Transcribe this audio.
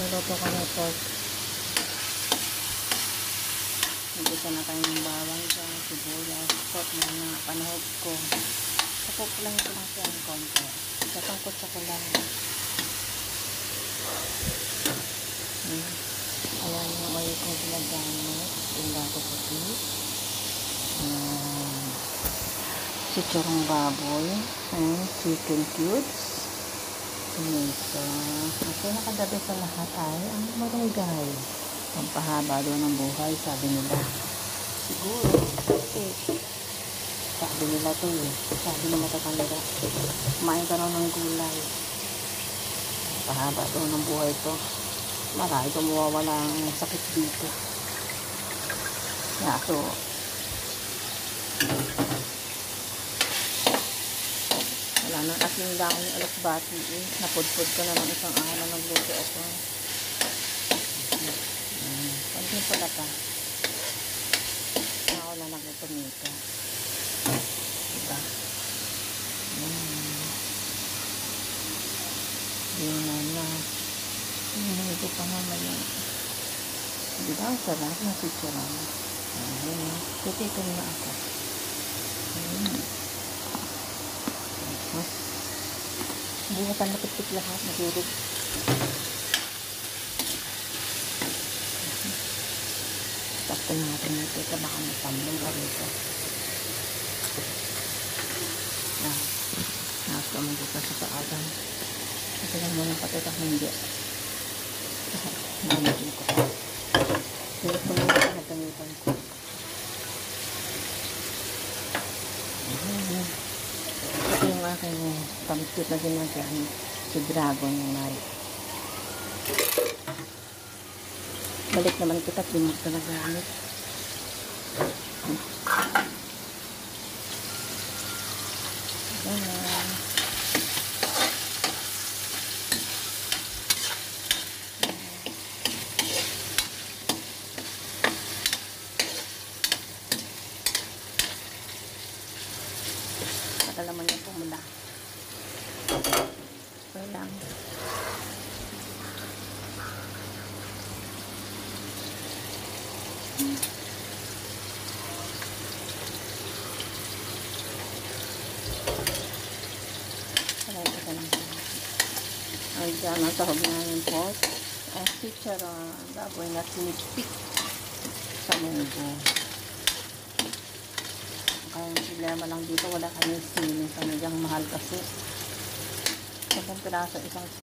Luluto ko na pork. Nagisa na tayo ng bawang dyan, sibuyas, pork na panahog ko. Kapupulahin ko lang siya ng konti. Katungkot sa kulang. Ayan yung oil kong ginagamit. Tinda ko puti. Chicharong baboy. Chicken cubes. Tomato. At nakadabi sa lahat ay ang malunggay. Pampahaba doon ng buhay, sabi nila. Siguro. Sabi nila to eh. Sabi ng matatanda. Kumain ka ng gulay. Pampahaba doon ng buhay to. Marami ito mawawala ang sakit dito. So, wala nang ating lang yung alasbati eh. Napudpud ko na ng isang araw na nagluto ako. Pansin pala ta. Wala na ko tomato. Diba? Yun na. Ito pa naman yun. Diba? Ang sarap na sitsura. Titikin na ako. Buhatan na pitik lahat. Nagurog. Takpan natin ito. Baka matambong ka rito. Nakaman dito sa kaagan. Kasi lang muna patitak hindi. Namasin ko. Pero kung muna nagamitan ko. Ito yung aking pamsit na ginagawa. Si Dragon yung mari. Balik naman kita. Pinag ka nagamit. Kalaman niya pumula. Okay lang. Kalay ka lang. Ay, dyan ang tahog na yung pork. Chicharon. Baboy na sinipik sa munggo. Kaya problema lang dito, wala kami sili. Pamilyang mahal kasi. 10 piraso isang